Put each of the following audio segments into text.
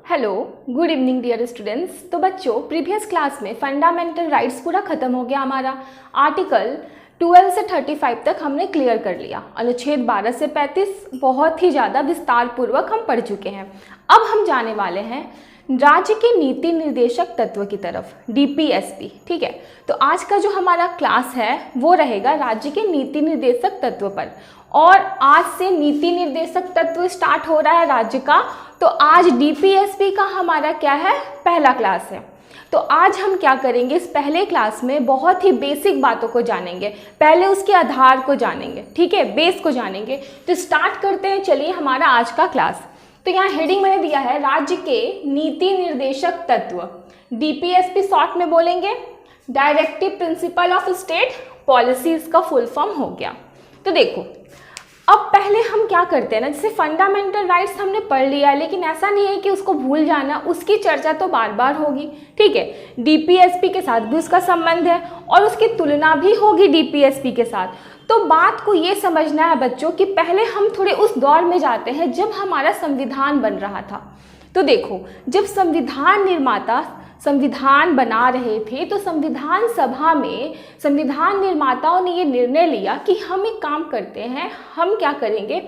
Hello, good evening dear students. तो बच्चों, previous class में फंडामेंटल राइट्स पूरा खत्म हो गया हमारा। आर्टिकल 12 से 35 तक हमने क्लियर कर लिया। अनुच्छेद 12 से 35 बहुत ही ज़्यादा विस्तार पूर्वक हम पढ़ चुके हैं। अब हम जाने वाले हैं राज्य के नीति निर्देशक तत्व की तरफ, DPSP। ठीक है, तो आज का जो हमारा क्लास है वो रहेगा राज्य के नीति निर्देशक तत्व पर। और आज से नीति निर्देशक तत्व स्टार्ट हो रहा है राज्य का। तो आज DPSP का हमारा क्या है, पहला क्लास है। तो आज हम क्या करेंगे, इस पहले क्लास में बहुत ही बेसिक बातों को जानेंगे। पहले उसके आधार को जानेंगे, ठीक है, बेस को जानेंगे। तो स्टार्ट करते हैं, चलिए हमारा आज का क्लास। तो यहाँ हेडिंग मैंने दिया है राज्य के नीति निर्देशक तत्व, DPSP शॉर्ट में बोलेंगे, directive principle of state policy, इसका फुल फॉर्म हो गया। तो देखो, अब पहले हम क्या करते हैं ना, जैसे फंडामेंटल राइट्स हमने पढ़ लिया है, लेकिन ऐसा नहीं है कि उसको भूल जाना, उसकी चर्चा तो बार बार होगी। ठीक है, DPSP के साथ भी उसका संबंध है और उसकी तुलना भी होगी DPSP के साथ। तो बात को ये समझना है बच्चों कि पहले हम थोड़े उस दौर में जाते हैं जब हमारा संविधान बन रहा था। तो देखो, जब संविधान निर्माता संविधान बना रहे थे तो संविधान सभा में संविधान निर्माताओं ने ये निर्णय लिया कि हम एक काम करते हैं, हम क्या करेंगे,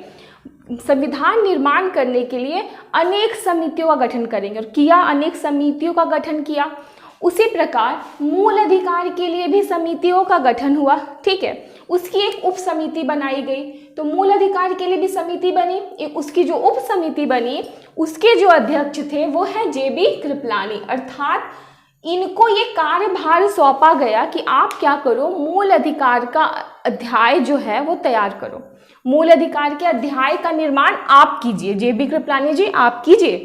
संविधान निर्माण करने के लिए अनेक समितियों का गठन करेंगे। और किया, अनेक समितियों का गठन किया। उसी प्रकार मूल अधिकार के लिए भी समितियों का गठन हुआ। ठीक है, उसकी एक उप समिति बनाई गई। तो मूल अधिकार के लिए भी समिति बनी, उसकी जो उप समिति बनी उसके जो अध्यक्ष थे वो है JB कृपलानी। अर्थात इनको ये कार्यभार सौंपा गया कि आप क्या करो, मूल अधिकार का अध्याय जो है वो तैयार करो, मूल अधिकार के अध्याय का निर्माण आप कीजिए, JB कृपलानी जी आप कीजिए।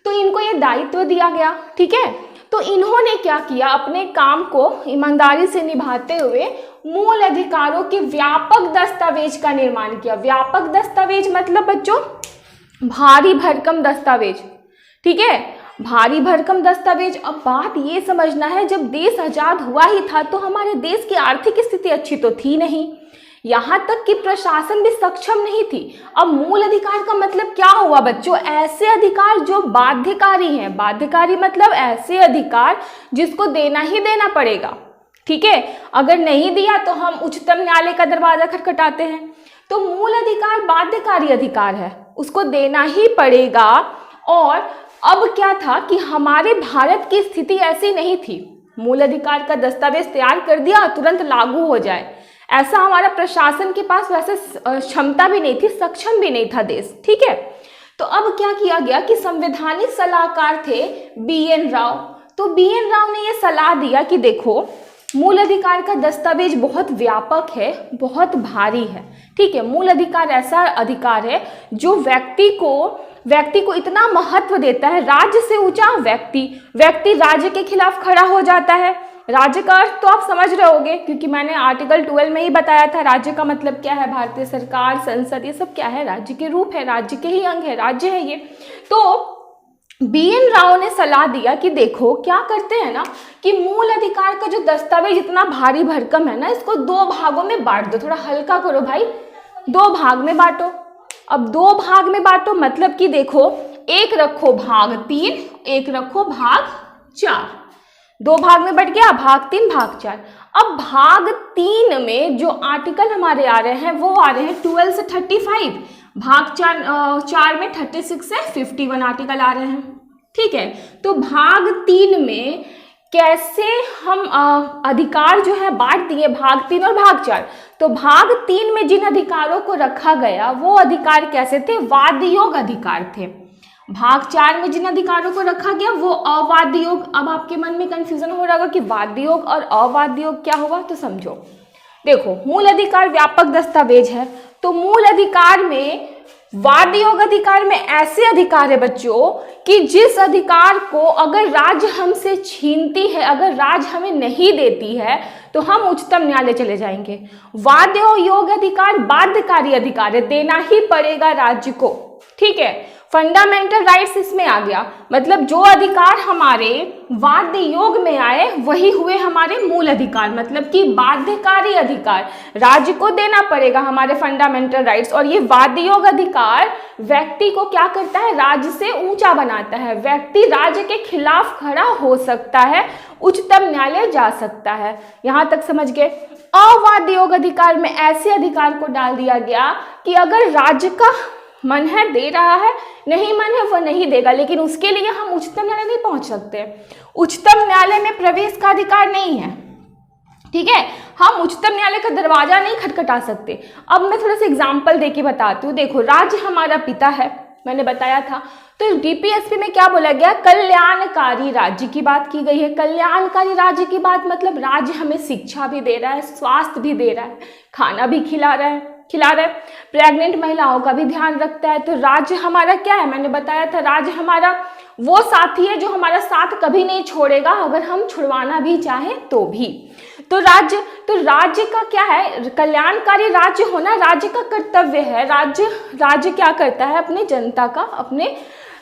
तो इनको ये दायित्व दिया गया। ठीक है, तो इन्होंने क्या किया, अपने काम को ईमानदारी से निभाते हुए मूल अधिकारों के व्यापक दस्तावेज का निर्माण किया। व्यापक दस्तावेज मतलब बच्चों भारी भरकम दस्तावेज। ठीक है, भारी भरकम दस्तावेज। अब बात ये समझना है, जब देश आजाद हुआ ही था तो हमारे देश की आर्थिक स्थिति अच्छी तो थी नहीं, यहाँ तक कि प्रशासन भी सक्षम नहीं थी। अब मूल अधिकार का मतलब क्या हुआ बच्चों, ऐसे अधिकार जो बाध्यकारी हैं। बाध्यकारी मतलब ऐसे अधिकार जिसको देना ही देना पड़ेगा। ठीक है, अगर नहीं दिया तो हम उच्चतम न्यायालय का दरवाजा खटखटाते हैं। तो मूल अधिकार बाध्यकारी अधिकार है, उसको देना ही पड़ेगा। और अब क्या था कि हमारे भारत की स्थिति ऐसी नहीं थी, मूल अधिकार का दस्तावेज तैयार कर दिया तुरंत लागू हो जाए, ऐसा हमारा प्रशासन के पास वैसे क्षमता भी नहीं थी, सक्षम भी नहीं था देश। ठीक है, तो अब क्या किया गया कि संवैधानिक सलाहकार थे BN राव। तो BN राव ने ये सलाह दिया कि देखो, मूल अधिकार का दस्तावेज बहुत व्यापक है, बहुत भारी है। ठीक है, मूल अधिकार ऐसा अधिकार है जो व्यक्ति को इतना महत्व देता है, राज्य से ऊंचा व्यक्ति राज्य के खिलाफ खड़ा हो जाता है। राज्य का अर्थ तो आप समझ रहे होंगे, क्योंकि मैंने आर्टिकल 12 में ही बताया था राज्य का मतलब क्या है, भारतीय सरकार, संसद, ये सब क्या है, राज्य के रूप है, राज्य के ही अंग है, राज्य है ये। तो BN राव ने सलाह दिया कि देखो क्या करते हैं ना, कि मूल अधिकार का जो दस्तावेज इतना भारी भरकम है ना, इसको 2 भागों में बांट दो, थोड़ा हल्का करो भाई, 2 भाग में बांटो। अब 2 भाग में बांटो मतलब कि देखो, एक रखो भाग 3, एक रखो भाग 4। 2 भाग में बट गया, भाग 3 भाग 4। अब भाग 3 में जो आर्टिकल हमारे आ रहे हैं वो आ रहे हैं 12 से 35, भाग 4 में 36 से 51 आर्टिकल आ रहे हैं। ठीक है, तो भाग 3 में कैसे हम अधिकार जो है बांट दिए, भाग 3 और भाग 4। तो भाग 3 में जिन अधिकारों को रखा गया वो अधिकार कैसे थे, वाद योग अधिकार थे। भाग 4 में जिन अधिकारों को रखा गया वो अवाद योग। अब आपके मन में कंफ्यूजन हो रहा होगा कि वाद योग और अवाद योग क्या होगा, तो समझो, देखो मूल अधिकार व्यापक दस्तावेज है, तो मूल अधिकार में, वाद योग अधिकार में ऐसे अधिकार है बच्चों कि जिस अधिकार को अगर राज्य हमसे छीनती है, अगर राज्य हमें नहीं देती है तो हम उच्चतम न्यायालय चले जाएंगे। वाद योग अधिकार बाध्यकारी अधिकार है, देना ही पड़ेगा राज्य को। ठीक है। फंडामेंटल राइट्स इसमें आ गया, मतलब जो अधिकार हमारे वाद्य योग में आए वही हुए हमारे मूल अधिकार, मतलब कि बाध्यकारी अधिकार राज्य को देना पड़ेगा हमारे फंडामेंटल राइट्स। और ये वाद्य योग अधिकार व्यक्ति को क्या करता है, राज्य से ऊंचा बनाता है। व्यक्ति राज्य के खिलाफ खड़ा हो सकता है, उच्चतम न्यायालय जा सकता है। यहां तक समझ गए। अवाद्य योग अधिकार में ऐसे अधिकार को डाल दिया गया कि अगर राज्य का मन है दे रहा है, नहीं मन है वह नहीं देगा, लेकिन उसके लिए हम उच्चतम न्यायालय नहीं पहुंच सकते। उच्चतम न्यायालय में प्रवेश का अधिकार नहीं है, ठीक है। हम उच्चतम न्यायालय का दरवाजा नहीं खटखटा सकते। अब मैं थोड़ा सा एग्जाम्पल देके बताती हूँ। देखो, राज्य हमारा पिता है, मैंने बताया था। तो डीपीएसपी में क्या बोला गया, कल्याणकारी राज्य की बात की गई है। कल्याणकारी राज्य की बात मतलब राज्य हमें शिक्षा भी दे रहा है, स्वास्थ्य भी दे रहा है, खाना भी खिला रहा है, प्रेग्नेंट महिलाओं का भी ध्यान रखता है। तो राज्य हमारा क्या है, मैंने बताया था, राज्य हमारा वो साथी है जो हमारा साथ कभी नहीं छोड़ेगा, अगर हम छुड़वाना भी चाहें तो भी। तो राज्य का क्या है, कल्याणकारी राज्य होना राज्य का कर्तव्य है। राज्य क्या करता है, अपने जनता का, अपने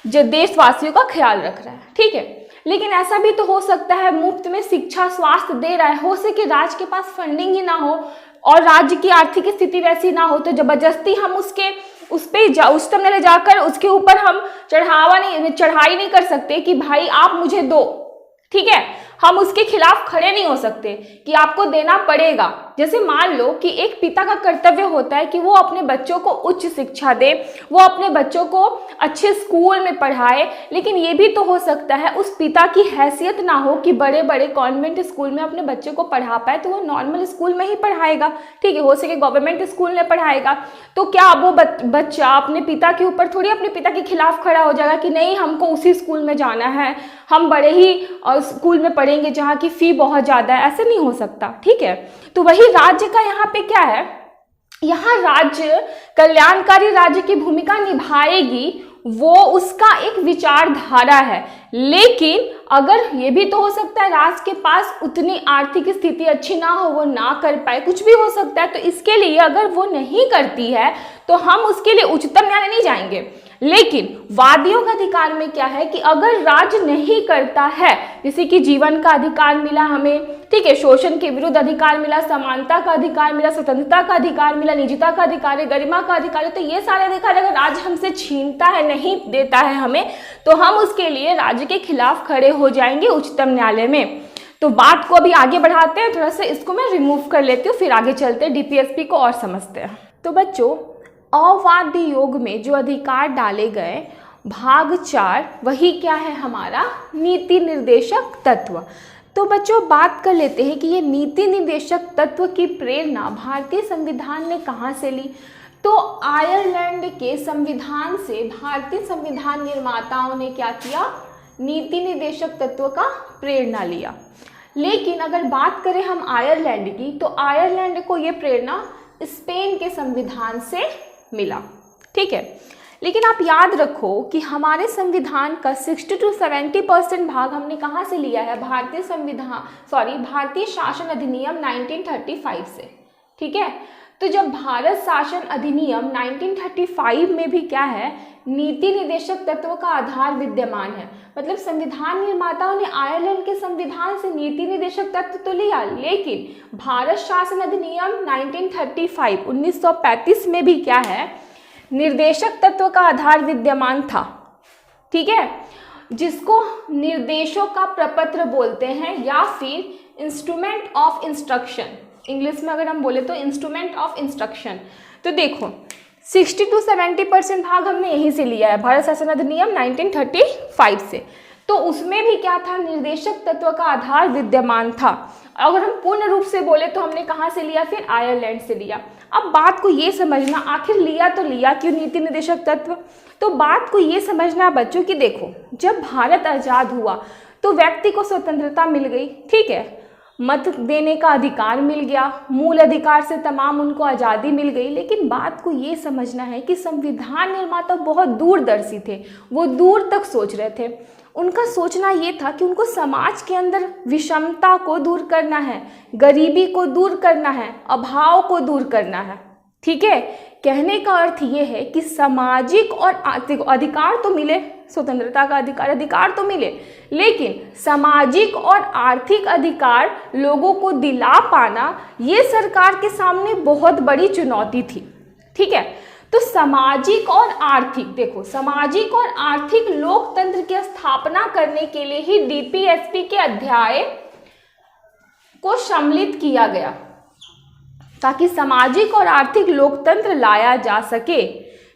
देशवासियों का ख्याल रख रहा है, ठीक है। लेकिन ऐसा भी तो हो सकता है मुफ्त में शिक्षा स्वास्थ्य दे रहा है, हो सके राज्य के पास फंडिंग ही ना हो और राज्य की आर्थिक स्थिति वैसी ना हो, तो जबरदस्ती हम उच्चतम न्यायालय जाकर उसके ऊपर हम चढ़ाई नहीं कर सकते कि भाई आप मुझे दो, ठीक है। हम उसके खिलाफ खड़े नहीं हो सकते कि आपको देना पड़ेगा। जैसे मान लो कि एक पिता का कर्तव्य होता है कि वो अपने बच्चों को उच्च शिक्षा दे, वो अपने बच्चों को अच्छे स्कूल में पढ़ाए, लेकिन ये भी तो हो सकता है उस पिता की हैसियत ना हो कि बड़े बड़े कॉन्वेंट स्कूल में अपने बच्चों को पढ़ा पाए, तो वो नॉर्मल स्कूल में ही पढ़ाएगा, ठीक है। हो सके गवर्नमेंट स्कूल में पढ़ाएगा। तो क्या वो बच्चा अपने पिता के ऊपर थोड़ी अपने पिता के खिलाफ खड़ा हो जाएगा कि नहीं हमको उसी स्कूल में जाना है, हम बड़े ही स्कूल में पढ़ेंगे जहाँ की फी बहुत ज़्यादा है, ऐसे नहीं हो सकता, ठीक है। तो वही राज्य का यहाँ पे क्या है, यहाँ राज्य कल्याणकारी राज्य की भूमिका निभाएगी, वो उसका एक विचारधारा है। लेकिन अगर ये भी तो हो सकता है राज्य के पास उतनी आर्थिक स्थिति अच्छी ना हो, वो ना कर पाए, कुछ भी हो सकता है। तो इसके लिए अगर वो नहीं करती है तो हम उसके लिए उच्चतम न्यायालय नहीं जाएंगे। लेकिन वादियों का अधिकार में क्या है कि अगर राज्य नहीं करता है, जैसे कि जीवन का अधिकार मिला हमें, ठीक है, शोषण के विरुद्ध अधिकार मिला, समानता का अधिकार मिला, स्वतंत्रता का अधिकार मिला, निजता का अधिकार है, गरिमा का अधिकार है, तो ये सारे अधिकार अगर राज्य हमसे छीनता है, नहीं देता है हमें, तो हम उसके लिए राज्य के खिलाफ खड़े हो जाएंगे उच्चतम न्यायालय में। तो बात को अभी आगे बढ़ाते हैं, थोड़ा सा इसको मैं रिमूव कर लेती हूँ, फिर आगे चलते हैं, डीपीएसपी को और समझते हैं। तो बच्चों, अवाद्य योग में जो अधिकार डाले गए भाग 4, वही क्या है हमारा नीति निर्देशक तत्व। तो बच्चों बात कर लेते हैं कि ये नीति निर्देशक तत्व की प्रेरणा भारतीय संविधान ने कहाँ से ली। तो आयरलैंड के संविधान से भारतीय संविधान निर्माताओं ने क्या किया, नीति निर्देशक तत्व का प्रेरणा लिया। लेकिन अगर बात करें हम आयरलैंड की, तो आयरलैंड को ये प्रेरणा स्पेन के संविधान से मिला, ठीक है। लेकिन आप याद रखो कि हमारे संविधान का 60 to 70% भाग हमने कहाँ से लिया है, भारतीय शासन अधिनियम 1935 से, ठीक है। तो जब भारत शासन अधिनियम 1935 में भी क्या है, नीति निर्देशक तत्व का आधार विद्यमान है, मतलब संविधान निर्माताओं ने आयरलैंड के संविधान से नीति निर्देशक तत्व तो लिया, लेकिन भारत शासन अधिनियम 1935 में भी क्या है, निर्देशक तत्व का आधार विद्यमान था, ठीक है, जिसको निर्देशों का प्रपत्र बोलते हैं या फिर इंस्ट्रूमेंट ऑफ इंस्ट्रक्शन, इंग्लिश में अगर हम बोले तो इंस्ट्रूमेंट ऑफ इंस्ट्रक्शन। तो देखो 60 to 70% भाग हमने यहीं से लिया है, भारत शासन अधिनियम 1935 से। तो उसमें भी क्या था, निर्देशक तत्व का आधार विद्यमान था। अगर हम पूर्ण रूप से बोले तो हमने कहाँ से लिया, फिर आयरलैंड से लिया। अब बात को ये समझना, आखिर लिया तो लिया क्यों नीति निर्देशक तत्व। तो बात को ये समझना बच्चों कि देखो, जब भारत आज़ाद हुआ तो व्यक्ति को स्वतंत्रता मिल गई, ठीक है, मत देने का अधिकार मिल गया, मूल अधिकार से तमाम उनको आज़ादी मिल गई। लेकिन बात को ये समझना है कि संविधान निर्माता बहुत दूरदर्शी थे, वो दूर तक सोच रहे थे। उनका सोचना ये था कि उनको समाज के अंदर विषमता को दूर करना है, गरीबी को दूर करना है, अभाव को दूर करना है, ठीक है। कहने का अर्थ ये है कि सामाजिक और आर्थिक अधिकार तो मिले, स्वतंत्रता का अधिकार तो मिले, लेकिन सामाजिक और आर्थिक अधिकार लोगों को दिला पाना ये सरकार के सामने बहुत बड़ी चुनौती थी। ठीक है, तो सामाजिक और आर्थिक, देखो सामाजिक और आर्थिक लोकतंत्र की स्थापना करने के लिए ही डीपीएसपी के अध्याय को सम्मिलित किया गया ताकि सामाजिक और आर्थिक लोकतंत्र लाया जा सके।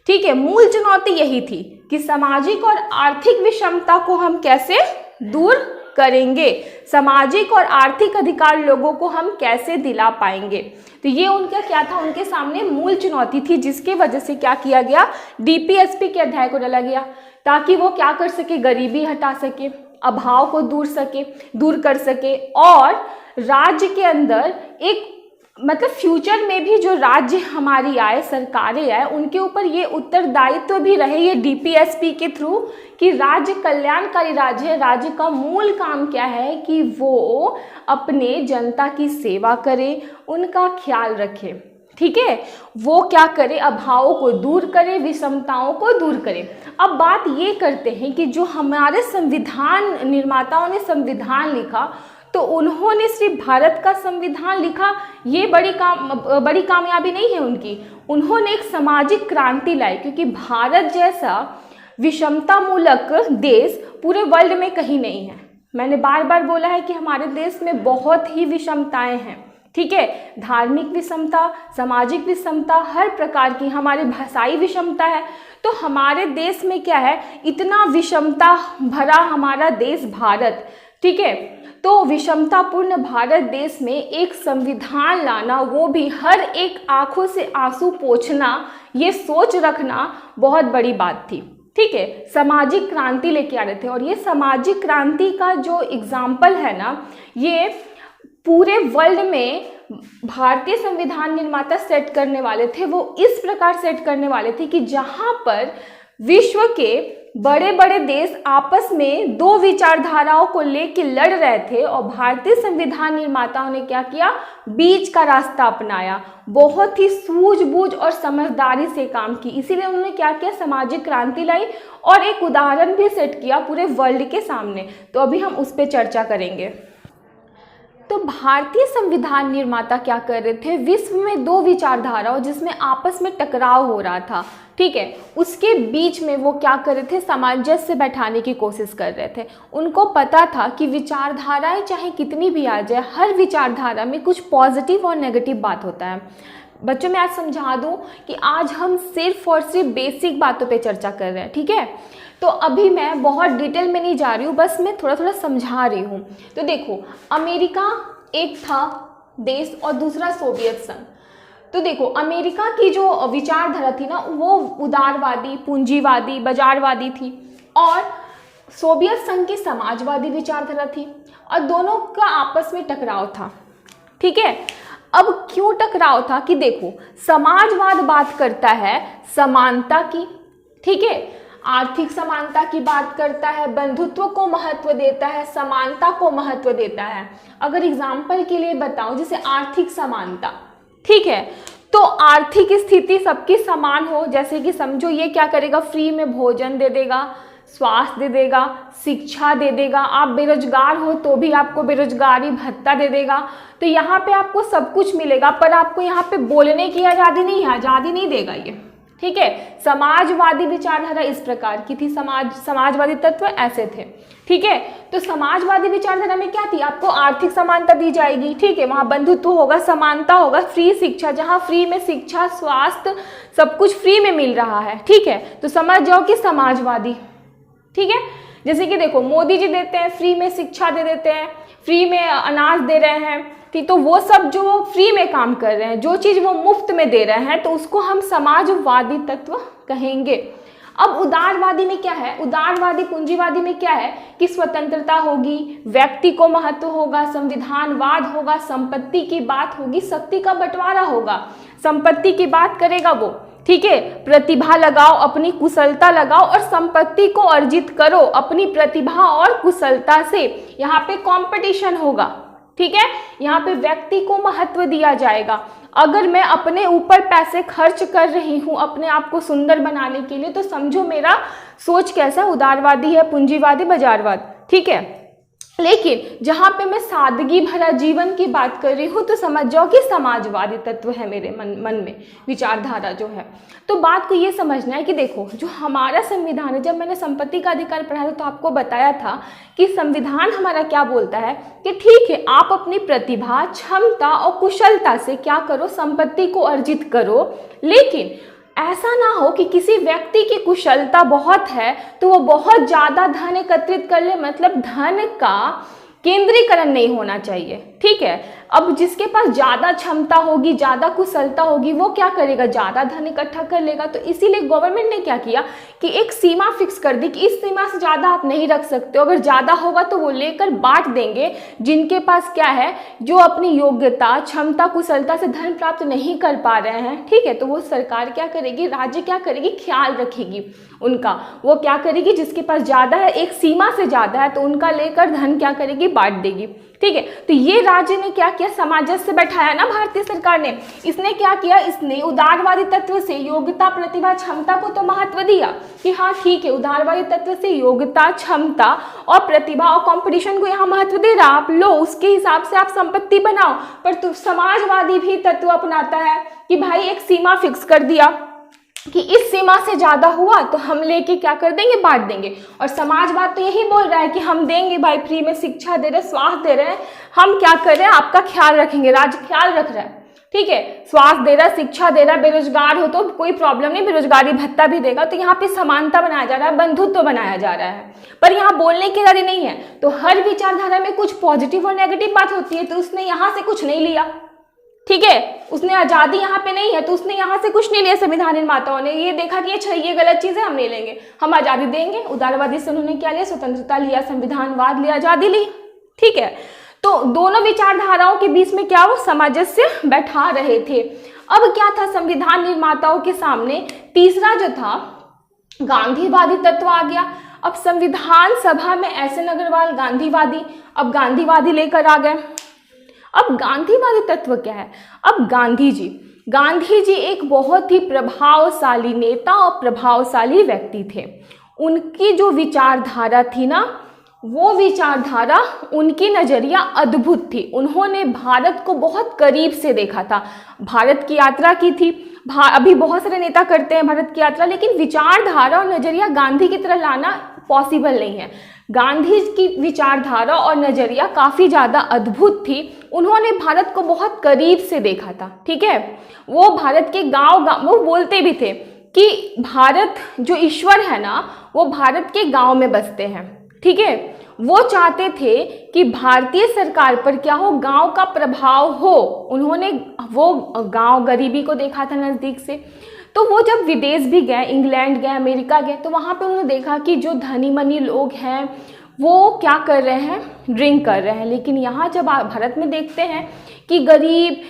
ठीक है, मूल चुनौती यही थी कि सामाजिक और आर्थिक विषमता को हम कैसे दूर करेंगे, सामाजिक और आर्थिक अधिकार लोगों को हम कैसे दिला पाएंगे। तो ये उनका क्या था, उनके सामने मूल चुनौती थी, जिसकी वजह से क्या किया गया, डीपीएसपी के अध्याय को डाला गया ताकि वो क्या कर सके, गरीबी हटा सके, अभाव को दूर कर सके और राज्य के अंदर एक मतलब फ्यूचर में भी जो राज्य हमारी आए, सरकारें आए, उनके ऊपर ये उत्तरदायित्व भी रहे ये डीपीएसपी के थ्रू कि राज्य कल्याणकारी राज्य है। राज्य का मूल काम क्या है कि वो अपने जनता की सेवा करे, उनका ख्याल रखे। ठीक है, वो क्या करे, अभावों को दूर करे, विषमताओं को दूर करे। अब बात ये करते हैं कि जो हमारे संविधान निर्माताओं ने संविधान लिखा, तो उन्होंने सिर्फ भारत का संविधान लिखा, ये बड़ी कामयाबी नहीं है उनकी। उन्होंने एक सामाजिक क्रांति लाई, क्योंकि भारत जैसा विषमता मूलक देश पूरे वर्ल्ड में कहीं नहीं है। मैंने बार बार बोला है कि हमारे देश में बहुत ही विषमताएं हैं। ठीक है, धार्मिक विषमता, सामाजिक विषमता, हर प्रकार की, हमारी भाषाई विषमता है। तो हमारे देश में क्या है, इतना विषमता भरा हमारा देश भारत। ठीक है, तो विषमतापूर्ण भारत देश में एक संविधान लाना, वो भी हर एक आंखों से आंसू पोंछना, ये सोच रखना बहुत बड़ी बात थी। ठीक है, सामाजिक क्रांति लेके आ रहे थे और ये सामाजिक क्रांति का जो एग्जाम्पल है ना, ये पूरे वर्ल्ड में भारतीय संविधान निर्माता सेट करने वाले थे। वो इस प्रकार सेट करने वाले थे कि जहाँ पर विश्व के बड़े बड़े देश आपस में दो विचारधाराओं को लेकर लड़ रहे थे और भारतीय संविधान निर्माताओं ने क्या किया, बीच का रास्ता अपनाया, बहुत ही सूझबूझ और समझदारी से काम की। इसीलिए उन्होंने क्या किया, सामाजिक क्रांति लाई और एक उदाहरण भी सेट किया पूरे वर्ल्ड के सामने। तो अभी हम उस पर चर्चा करेंगे। तो भारतीय संविधान निर्माता क्या कर रहे थे, विश्व में दो विचारधाराओं जिसमें आपस में टकराव हो रहा था, ठीक है, उसके बीच में वो क्या कर रहे थे, सामंजस्य बैठाने की कोशिश कर रहे थे। उनको पता था कि विचारधाराएं चाहे कितनी भी आ जाए, हर विचारधारा में कुछ पॉजिटिव और नेगेटिव बात होता है। बच्चों मैं आज समझा दूं कि आज हम सिर्फ और सिर्फ बेसिक बातों पे चर्चा कर रहे हैं। ठीक है, तो अभी मैं बहुत डिटेल में नहीं जा रही हूँ, बस मैं थोड़ा थोड़ा समझा रही हूँ। तो देखो, अमेरिका एक था देश और दूसरा सोवियत संघ। तो देखो, अमेरिका की जो विचारधारा थी ना, वो उदारवादी, पूंजीवादी, बाजारवादी थी और सोवियत संघ की समाजवादी विचारधारा थी और दोनों का आपस में टकराव था। ठीक है, अब क्यों टकराव था कि देखो, समाजवाद बात करता है समानता की, ठीक है, आर्थिक समानता की बात करता है, बंधुत्व को महत्व देता है, समानता को महत्व देता है। अगर एग्जाम्पल के लिए बताऊं, जैसे आर्थिक समानता, ठीक है, तो आर्थिक स्थिति सबकी समान हो, जैसे कि समझो ये क्या करेगा, फ्री में भोजन दे देगा, स्वास्थ्य दे देगा, शिक्षा दे देगा, आप बेरोजगार हो तो भी आपको बेरोजगारी भत्ता दे देगा। तो यहाँ पे आपको सब कुछ मिलेगा, पर आपको यहाँ पे बोलने की आज़ादी नहीं है, आज़ादी नहीं देगा ये। ठीक है, समाजवादी विचारधारा इस प्रकार की थी, समाजवादी तत्व ऐसे थे। ठीक है, तो समाजवादी विचारधारा में क्या थी, आपको आर्थिक समानता दी जाएगी, ठीक है, वहाँ बंधुत्व होगा, समानता होगा, फ्री शिक्षा, जहाँ फ्री में शिक्षा, स्वास्थ्य सब कुछ फ्री में मिल रहा है। ठीक है, तो समझ जाओ कि समाजवादी। ठीक है, जैसे कि देखो, मोदी जी देते हैं, फ्री में शिक्षा दे देते हैं, फ्री में अनाज दे रहे हैं, ठीक, तो वो सब जो फ्री में काम कर रहे हैं, जो चीज़ वो मुफ्त में दे रहे हैं, तो उसको हम समाजवादी तत्व कहेंगे। अब उदारवादी में क्या है, उदारवादी पूंजीवादी में क्या है कि स्वतंत्रता होगी, व्यक्ति को महत्व होगा, संविधानवाद होगा, संपत्ति की बात होगी, शक्ति का बंटवारा होगा, संपत्ति की बात करेगा वो, ठीक है, प्रतिभा लगाओ, अपनी कुशलता लगाओ और संपत्ति को अर्जित करो अपनी प्रतिभा और कुशलता से। यहाँ पे कंपटीशन होगा, ठीक है, यहाँ पे व्यक्ति को महत्व दिया जाएगा अगर मैं अपने ऊपर पैसे खर्च कर रही हूँ अपने आप को सुंदर बनाने के लिए, तो समझो मेरा सोच कैसा, उदारवादी है, पूंजीवादी, बाजारवाद, ठीक है। लेकिन जहाँ पे मैं सादगी भरा जीवन की बात कर रही हूँ तो समझ जाओ कि समाजवादी तत्व है मेरे मन में, विचारधारा जो है। तो बात को ये समझना है कि देखो, जो हमारा संविधान है, जब मैंने संपत्ति का अधिकार पढ़ा था तो आपको बताया था कि संविधान हमारा क्या बोलता है कि ठीक है, आप अपनी प्रतिभा, क्षमता और कुशलता से क्या करो, संपत्ति को अर्जित करो, लेकिन ऐसा ना हो कि किसी व्यक्ति की कुशलता बहुत है तो वो बहुत ज़्यादा धन एकत्रित कर ले, मतलब धन का केंद्रीकरण नहीं होना चाहिए, ठीक है। अब जिसके पास ज़्यादा क्षमता होगी, ज़्यादा कुशलता होगी, वो क्या करेगा, ज़्यादा धन इकट्ठा कर लेगा। तो इसीलिए गवर्नमेंट ने क्या किया कि एक सीमा फिक्स कर दी कि इस सीमा से ज़्यादा आप नहीं रख सकते हो, अगर ज़्यादा होगा तो वो लेकर बांट देंगे जिनके पास क्या है, जो अपनी योग्यता, क्षमता, कुशलता से धन प्राप्त नहीं कर पा रहे हैं, ठीक है। तो वो सरकार क्या करेगी, राज्य क्या करेगी, ख्याल रखेगी उनका, वो क्या करेगी, जिसके पास ज़्यादा है, एक सीमा से ज़्यादा है, तो उनका लेकर धन क्या करेगी, बांट देगी, ठीक है। तो ये राज्य ने क्या किया, सामंजस्य बैठाया ना भारतीय सरकार ने। इसने क्या किया, इसने उदारवादी तत्व से योग्यता, प्रतिभा, क्षमता को तो महत्व दिया कि हाँ ठीक है, उदारवादी तत्व से योग्यता, क्षमता और प्रतिभा और कंपटीशन को यहाँ महत्व दे रहा, आप लो, उसके हिसाब से आप संपत्ति बनाओ। पर तो समाजवादी भी तत्व अपनाता है कि भाई एक सीमा फिक्स कर दिया कि इस सीमा से ज्यादा हुआ तो हम लेके क्या कर देंगे, बांट देंगे। और समाजवाद तो यही बोल रहा है कि हम देंगे भाई, फ्री में शिक्षा दे रहे, स्वास्थ्य दे रहे हैं, हम क्या कर रहे हैं, आपका ख्याल रखेंगे, राज्य ख्याल रख रहा है, ठीक है, स्वास्थ्य दे रहा, शिक्षा दे रहा, बेरोजगार हो तो कोई प्रॉब्लम नहीं, बेरोजगारी भत्ता भी देगा। तो यहाँ पे समानता बनाया जा रहा है, बंधुत्व बनाया जा रहा है, पर यहाँ बोलने की आजादी नहीं है। तो हर विचारधारा में कुछ पॉजिटिव और नेगेटिव बात होती है, तो उसने यहाँ से कुछ नहीं लिया, ठीक है, उसने आजादी यहाँ पे नहीं है तो उसने यहाँ से कुछ नहीं लिया। संविधान निर्माताओं ने ये देखा कि अच्छा ये गलत चीज है, हम नहीं लेंगे, हम आजादी देंगे। उदारवादी से उन्होंने क्या लिया, स्वतंत्रता लिया, संविधानवाद लिया, आजादी ली, ठीक है। तो दोनों विचारधाराओं के बीच में क्या, वो सामंजस्य बैठा रहे थे। अब क्या था संविधान निर्माताओं के सामने, तीसरा जो था गांधीवादी तत्व आ गया। अब संविधान सभा में एस.एन. अग्रवाल गांधीवादी, अब गांधीवादी लेकर आ गए। अब गांधीवादी तत्व क्या है, अब गांधी जी एक बहुत ही प्रभावशाली नेता और प्रभावशाली व्यक्ति थे। उनकी जो विचारधारा थी ना, वो विचारधारा, उनकी नजरिया अद्भुत थी। उन्होंने भारत को बहुत करीब से देखा था, भारत की यात्रा की थी। अभी बहुत सारे नेता करते हैं भारत की यात्रा, लेकिन विचारधारा और नजरिया गांधी की तरह लाना पॉसिबल नहीं है। गांधी की विचारधारा और नजरिया काफ़ी ज़्यादा अद्भुत थी। उन्होंने भारत को बहुत करीब से देखा था, ठीक है। वो भारत के गांव वो बोलते भी थे कि भारत जो ईश्वर है ना, वो भारत के गांव में बसते हैं, ठीक है। वो चाहते थे कि भारतीय सरकार पर क्या हो, गांव का प्रभाव हो। उन्होंने वो गांव गरीबी को देखा था नज़दीक से। तो वो जब विदेश भी गए, इंग्लैंड गए, अमेरिका गए, तो वहाँ पे उन्होंने देखा कि जो धनी मनी लोग हैं वो क्या कर रहे हैं, ड्रिंक कर रहे हैं। लेकिन यहाँ जब भारत में देखते हैं कि गरीब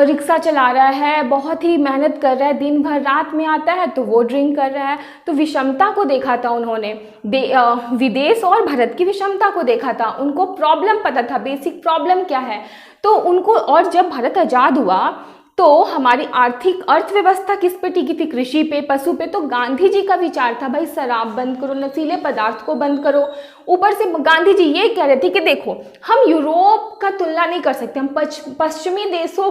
रिक्शा चला रहा है, बहुत ही मेहनत कर रहा है, दिन भर रात में आता है तो वो ड्रिंक कर रहा है। तो विषमता को देखा था उन्होंने, विदेश और भारत की विषमता को देखा था। उनको प्रॉब्लम पता था, बेसिक प्रॉब्लम क्या है। तो उनको, और जब भारत आज़ाद हुआ तो हमारी आर्थिक अर्थव्यवस्था किस पे टिकी थी, कृषि पे, पशु पे। तो गांधी जी का विचार था भाई शराब बंद करो, नशीले पदार्थ को बंद करो। ऊपर से गांधी जी ये कह रहे थे कि देखो, हम यूरोप का तुलना नहीं कर सकते, हम पश्चिमी देशों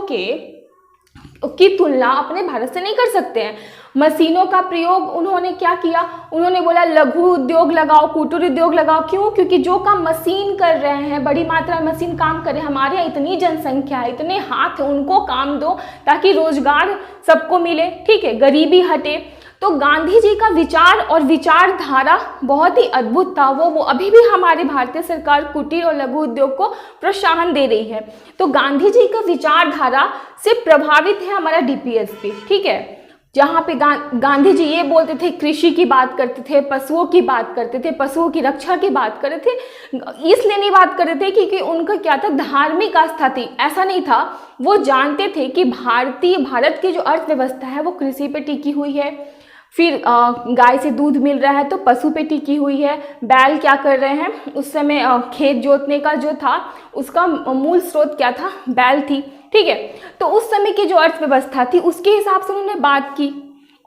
की तुलना अपने भारत से नहीं कर सकते हैं। मशीनों का प्रयोग उन्होंने क्या किया, उन्होंने बोला लघु उद्योग लगाओ, कुटीर उद्योग लगाओ। क्यों? क्योंकि जो काम मशीन कर रहे हैं, बड़ी मात्रा में मशीन काम कर रहे हैं, हमारे यहाँ इतनी जनसंख्या है, इतने हाथ है, उनको काम दो ताकि रोजगार सबको मिले, ठीक है, गरीबी हटे। तो गांधी जी का विचार और विचारधारा बहुत ही अद्भुत था। वो अभी भी हमारे भारतीय सरकार कुटीर और लघु उद्योग को प्रोत्साहन दे रही है। तो गांधी जी का विचारधारा से प्रभावित है हमारा डीपीएसपी, ठीक है, जहाँ पे गांधी जी ये बोलते थे, कृषि की बात करते थे, पशुओं की बात करते थे, पशुओं की रक्षा की बात कर रहे थे। इसलिए नहीं बात कर रहे थे क्योंकि उनका क्या था, धार्मिक आस्था थी, ऐसा नहीं था। वो जानते थे कि भारत की जो अर्थव्यवस्था है वो कृषि पे टिकी हुई है, फिर गाय से दूध मिल रहा है तो पशु पे टिकी हुई है। बैल क्या कर रहे हैं, उस समय खेत जोतने का जो था उसका मूल स्रोत क्या था, बैल थी, ठीक है। तो उस समय की जो अर्थव्यवस्था थी उसके हिसाब से उन्होंने बात की,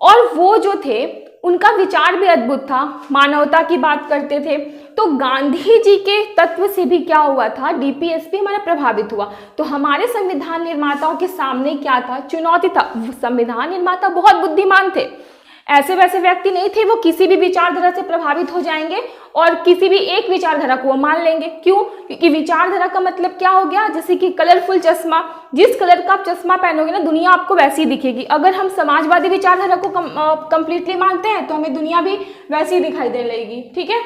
और वो जो थे उनका विचार भी अद्भुत था, मानवता की बात करते थे। तो गांधी जी के तत्व से भी क्या हुआ था, डीपीएसपी हमारा प्रभावित हुआ। तो हमारे संविधान निर्माताओं के सामने क्या था, चुनौती था। संविधान निर्माता बहुत बुद्धिमान थे, ऐसे वैसे व्यक्ति नहीं थे, वो किसी भी विचारधारा से प्रभावित हो जाएंगे और किसी भी एक विचारधारा को वो मान लेंगे। क्यों? क्योंकि विचारधारा का मतलब क्या हो गया, जैसे कि कलरफुल चश्मा, जिस कलर का आप चश्मा पहनोगे ना दुनिया आपको वैसी दिखेगी। अगर हम समाजवादी विचारधारा को कंप्लीटली मानते हैं तो हमें दुनिया भी वैसी ही दिखाई देने लगेगी, ठीक है।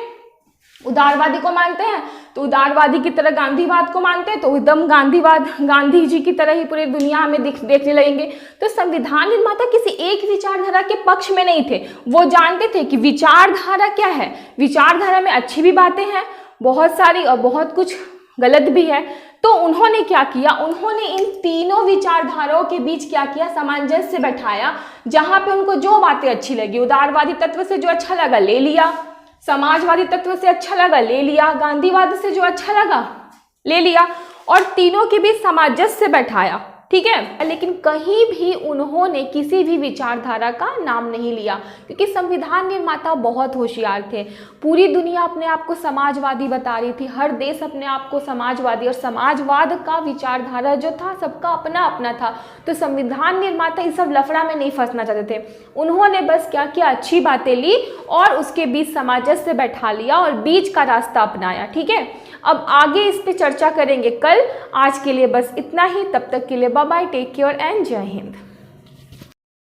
उदारवादी को मानते हैं तो उदारवादी की तरह, गांधीवाद को मानते हैं तो एकदम गांधीवाद, गांधी जी की तरह ही पूरी दुनिया हमें देखने लगेंगे। तो संविधान निर्माता किसी एक विचारधारा के पक्ष में नहीं थे, वो जानते थे कि विचारधारा क्या है, विचारधारा में अच्छी भी बातें हैं बहुत सारी और बहुत कुछ गलत भी है। तो उन्होंने क्या किया, उन्होंने इन तीनों विचारधाराओं के बीच क्या किया, सामंजस्य बैठाया। जहां पे उनको जो बातें अच्छी लगी, उदारवादी तत्व से जो अच्छा लगा ले लिया, समाजवादी तत्व से अच्छा लगा ले लिया, गांधीवाद से जो अच्छा लगा ले लिया, और तीनों के बीच सामंजस्य बैठाया, ठीक है। लेकिन कहीं भी उन्होंने किसी भी विचारधारा का नाम नहीं लिया, क्योंकि संविधान निर्माता बहुत होशियार थे। पूरी दुनिया अपने आप को समाजवादी बता रही थी, हर देश अपने आप को समाजवादी, और समाजवाद का विचारधारा जो था सबका अपना अपना था। तो संविधान निर्माता इस सब लफड़ा में नहीं फंसना चाहते थे, उन्होंने बस क्या किया, अच्छी बातें ली और उसके बीच सामंजस्य बैठा लिया और बीच का रास्ता अपनाया, ठीक है। अब आगे इस पे चर्चा करेंगे कल। आज के लिए बस इतना ही, तब तक के लिए bye bye, take care and जय हिंद।